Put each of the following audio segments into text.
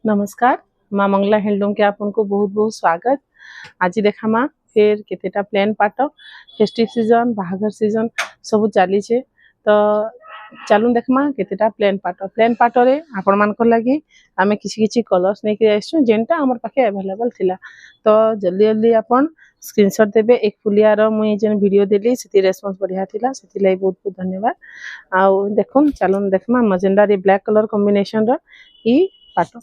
नमस्कार। माँ मंगला हैंडलूम के आपको बहुत बहुत स्वागत। आज देखामा फिर केतेटा प्लेन पाट फेस्टिव सीजन बाहागर सीजन सब चली तो चलू देखमा केतेटा प्लेन पाट रे आपण मानकर लगी आमे किसी किसी कलर्स नहीं के आइसु जेंटा हमर पाखे अवेलेबल थिला तो जल्दी जल्दी आपण स्क्रीनशॉट देबे। एक फुलियार मुई जेन वीडियो देली सेति रेस्पॉन्स बढ़िया थिला सेति लाई बहुत बहुत धन्यवाद। आ देखुन चलून देखमा मजेंडा रे ब्लैक कलर कॉम्बिनेशन रो ई पाट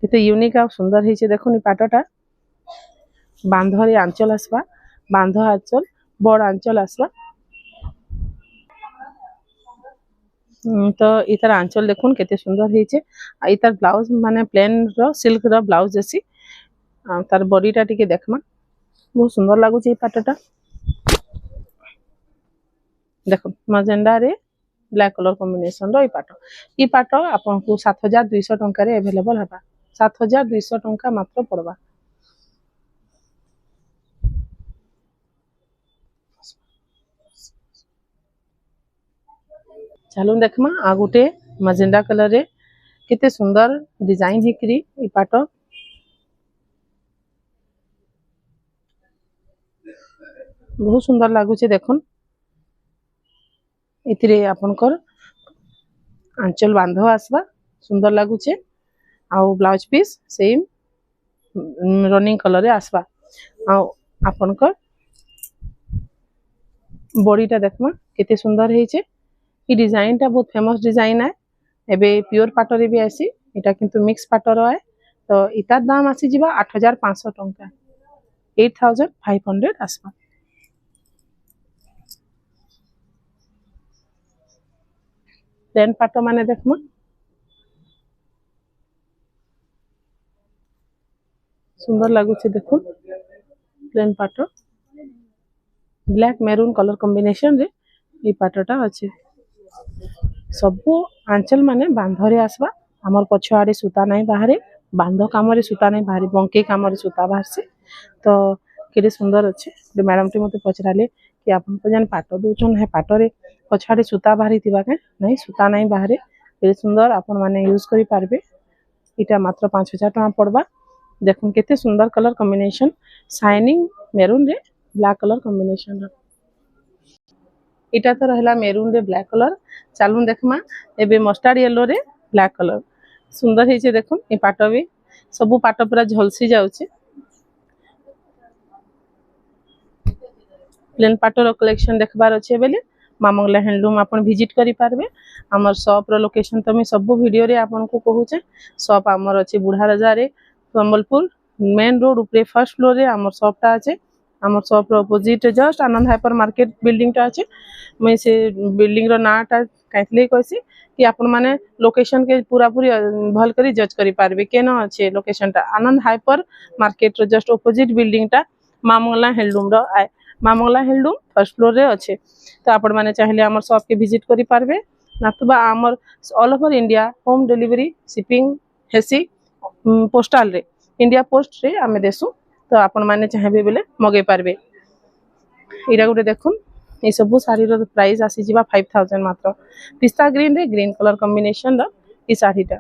केते यूनिक आ सुंदर हिचे। देखुन ई पाटटा बांधरे आंचल आसबा, बांध आंचल बड़ आंचल आसबा तो इतार आंचल देखुन केते सुंदर हिचे। आ इतार ब्लाउज माने प्लेन रो सिल्क रो ब्लाउज जसी तार बॉडीटा टिके देखमा बहुत सुंदर लागु छै। पाटटा देखो मजेंडा रे ब्लैक कलर कॉम्बिनेशन रो ई पाट आपनको 7200 टंका रे अवेलेबल हबा। 7200 टंका मात्र पड़वा। चलो देखमा आ गोटे मजेंडा कलर रे केते सुंदर डिजाइन हिकरी ई पाट बहुत सुंदर लागु छै। देखुन इतिरे आपनकर आंचल बांध आसबा सुंदर लागु छै। आ blouse piece same running colour रे आसबा। आ आपनकर बॉडीटा देखमा केते सुंदर हेचे। ई डिजाइन टा बहुत फेमस डिजाइन है। एबे प्योर पाट रे भी आसी एटा किंतु मिक्स पाट रो है तो इतार दाम आसी जिबा 8500 टंका 8500 आसबा। प्लेन पाट माने देखमा सुंदर लागु छै। देखुन प्लेन पाट ब्लैक मेरून कलर कॉम्बिनेशन रे ई पाटटा अछि। सबो आंचल माने बांधरे आसबा। हमर पछ आड़े सूता नहीं बाहरे बांध काम रे सूता नहीं बाहरे बंके काम रे सूता बाहर से तो केते सुंदर अछि। जे मैडम टी मते पचराले कि आपन को जन पाट दोचन है पाट रे पछ आड़े सूता बाहरी थिबा के नहीं सूता नहीं बाहरे केते सुंदर आपन माने यूज करि पारबे। इटा मात्र 5000 टका पड़बा। देखुन केते सुंदर कलर कॉम्बिनेशन शाइनिंग मेरून रे ब्लैक कलर कॉम्बिनेशन रो इटा तो रहला मेरून रे ब्लैक कलर। चालू देखमा एबे मस्टर्ड येलो रे ब्लैक कलर सुंदर हेचे। देखुन ए पाट भी सब पाट पूरा झलसी जाउचे। प्लेन पाट रो कलेक्शन देखबार अछि बेले माँ मंगला हैंडलूम आपन विजिट करि पारबे। हमर शॉप रो लोकेशन तो मैं सब वीडियो रे आपन को कहू छे। शॉप हमर अछि बुढ़ा राजा रे संबलपुर मेन रोड ऊपर फर्स्ट फ्लोर रे हमर शॉप टा अछि। हमर शॉप रो अपोजिट जस्ट आनंद हाइपर मार्केट बिल्डिंग टा अछि। मैं से बिल्डिंग रो नाटा काइतले कहसी कि आपन माने लोकेशन के पूरा पूरी भल करी जज करि पारबे केना अछि लोकेशन टा आनंद हाइपर मार्केट रो जस्ट अपोजिट बिल्डिंग टा माँ मंगला हैंडलूम रो आए। माँ मंगला हैंडलूम फर्स्ट फ्लोर रे अच्छे तो आपण माने चाहिले हमर शॉप के विजिट करि पारबे नतुबा हमर all over India home delivery shipping हेसी पोस्टल रे इंडिया पोस्ट रे आमे देसु तो आपण माने चाहेबे बेले मगे पारबे। इरा गुटे देखुन ए सब साड़ी रो प्राइस आसी जिबा 5000 मात्र। पिस्ता ग्रीन रे ग्रीन कलर कॉम्बिनेशन रो ई साड़ीटा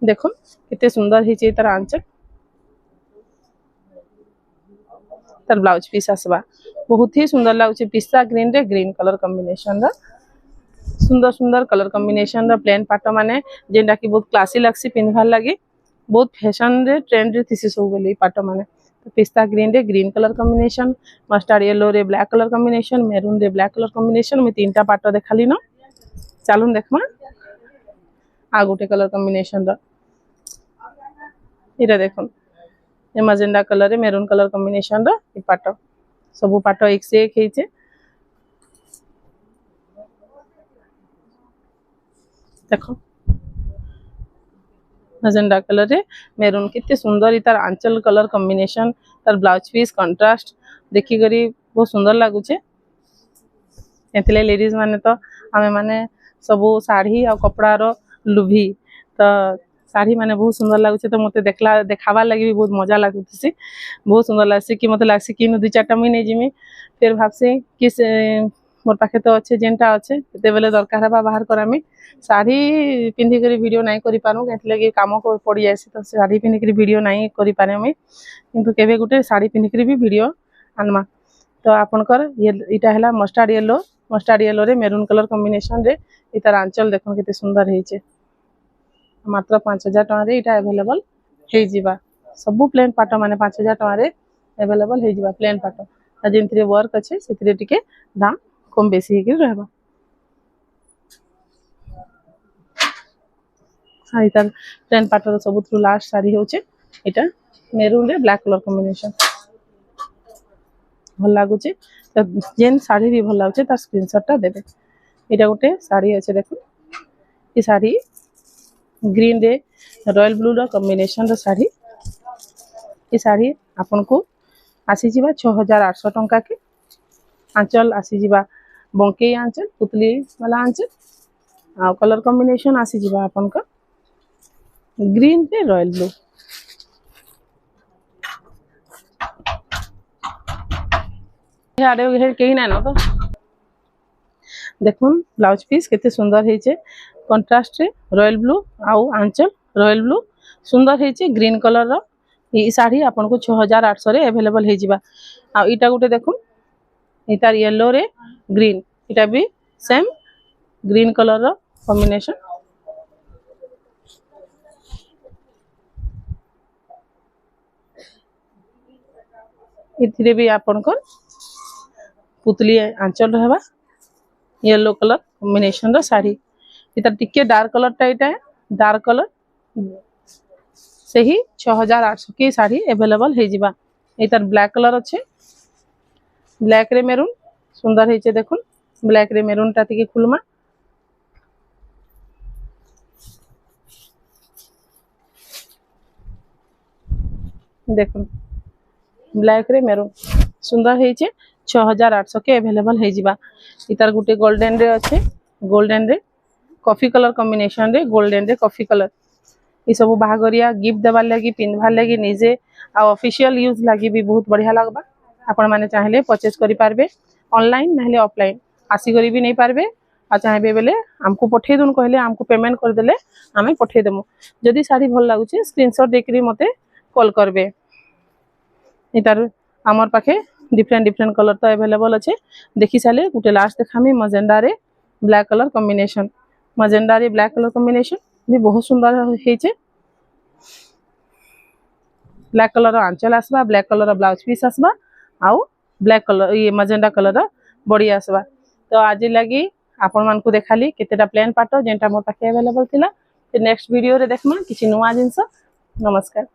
देखुन केते सुंदर हिचे। तार आंचल तार ब्लाउज पीस आसबा बहुत ही सुंदर लागुचे। पिस्ता ग्रीन रे ग्रीन कलर कॉम्बिनेशन रो सुंदर सुंदर कलर कॉम्बिनेशन रो प्लेन पाट माने जेंडा की बहुत क्लासी लागसी पिनभार लागी बहुत फैशन रे ट्रेंड रे थिसी सब बेले पाट माने। तो पिस्ता ग्रीन रे green colour combination mustard yellow रे ब्लैक कलर कॉम्बिनेशन मेरून रे ब्लैक कलर कॉम्बिनेशन में तीनटा पाट देखाली न। चालून देखमा आ गोटे कलर कॉम्बिनेशन रो इरा देखुन ए मजेंडा कलर रे मेरून कलर कॉम्बिनेशन रो ई पाट सब पाट एक से एक हेचे। देखो मजेंडा कलर रे मेरून कितने सुंदर इतार आंचल कलर कॉम्बिनेशन तार ब्लाउज पीस कंट्रास्ट देखि करी बहुत सुंदर लागुचे। एतले लेडीज माने तो हमें माने सब साड़ी आ कपड़ा रो लुभी तो साड़ी माने बहुत सुंदर लागुचे तो मते देखावा लगी भी बहुत मजा लागुसी बहुत सुंदर लागसी कि मते लागसी कि दु चारटा मुई नै जिमी फिर भाबसी कि मोर पाखे तो अच्छे जेनटा अच्छे केते बेले दरकार हबा बाहर करामी साड़ी पिंधि करी वीडियो नहीं करि पारू केते लगे काम को पड़ी जायसी तो साड़ी पिंधि करी वीडियो नहीं करि पारे मी किंतु केबे गुटे साड़ी पिंधि करी भी वीडियो आनमा तो आपनकर ये इटा हला मस्टर्ड येलो रे मेरून कलर कॉम्बिनेशन रे इतार आंचल देखो केते सुंदर हेचे मात्र 5000 टका रे इटा अवेलेबल हे जिबा सब प्लेन पाटो माने 5000 टका रे अवेलेबल हे जिबा प्लेन पाटो आ जिनथिरे वर्क अच्छे सेथिरे टिके दाम कम बेसी हेकि रहबा हां इतार प्लेन पाटो सबुथु लास्ट साड़ी होचे इटा मेरून रे ब्लैक कलर कॉम्बिनेशन भल लागुचे तो जेन साड़ी भी भल लागुचे तार स्क्रीनशॉट टा देबे इटा गोटे साड़ी अच्छे देखो ये साड़ी ग्रीन रे रॉयल ब्लू रो कॉम्बिनेशन रो साड़ी ये साड़ी आपन को आसी जिबा 6800 टंका के आंचल आसी जिबा बंके आंचल पुतली वाला आंचल आ कलर कॉम्बिनेशन आसी जिबा आपन का ग्रीन रे रॉयल ब्लू आडे घेर केही ना तो देखुन ब्लाउज पीस केते सुंदर हेचे कंट्रास्ट रे रॉयल ब्लू आउ आंचल रॉयल ब्लू सुंदर हेचे ग्रीन कलर रो ई साड़ी आपन को 6800 रे अवेलेबल हे जिबा आ इटा गुटे देखुन इतार येलो रे ग्रीन इटा भी सेम ग्रीन कलर रो कॉम्बिनेशन इथिरे भी आपन को पुतली आंचल रहबा येलो कलर कॉम्बिनेशन रो साड़ी इता टिके डार्क कलर टा इटा डार्क कलर से ही 6800 की साड़ी अवेलेबल हे जिबा इतार ब्लैक कलर अच्छे ब्लैक रे मेरून सुंदर हेचे देखुन ब्लैक रे मेरून टा टिके खुलमा देखुन ब्लैक रे मेरून सुंदर हेचे 6800 के अवेलेबल हे जिबा इतार गुटे गोल्डन रे अच्छे गोल्डन रे कॉफी कलर कॉम्बिनेशन रे गोल्डन रे कॉफी कलर ये सब बाहागरिया गिफ्ट देवार लगी पिंधवार लगी निजे आ ऑफिशियल यूज लगी भी बहुत बढ़िया लगबा आपण माने चाहिले परचेज करि पारबे ऑनलाइन नहले ऑफलाइन आसी करी भी नहीं पारबे आ चाहेबे बेले हमको पठे दुन कहले हमको पेमेंट कर देले हमें पठे देमु जदी साड़ी भल लागुचे स्क्रीनशॉट देकरी मते कॉल करबे इतार हमर पाखे डिफरेंट कलर तो अवेलेबल अच्छे देखि साले गुटे लास्ट देखामी मजेंडा रे ब्लैक कलर कॉम्बिनेशन मजेंडा रे ब्लैक कलर कॉम्बिनेशन भी बहुत सुंदर हेचे ब्लैक कलर आंचल आसबा ब्लैक कलर ब्लाउज पीस आसबा आउ ब्लैक कलर ये मजेंडा कलर बॉडी आसबा तो आज लगी आपण मान को देखाली केतेटा प्लेन पाटो जेंटा मोर पाखे अवेलेबल थिला नेक्स्ट वीडियो रे देखमा किछि नुवा जिंस नमस्कार।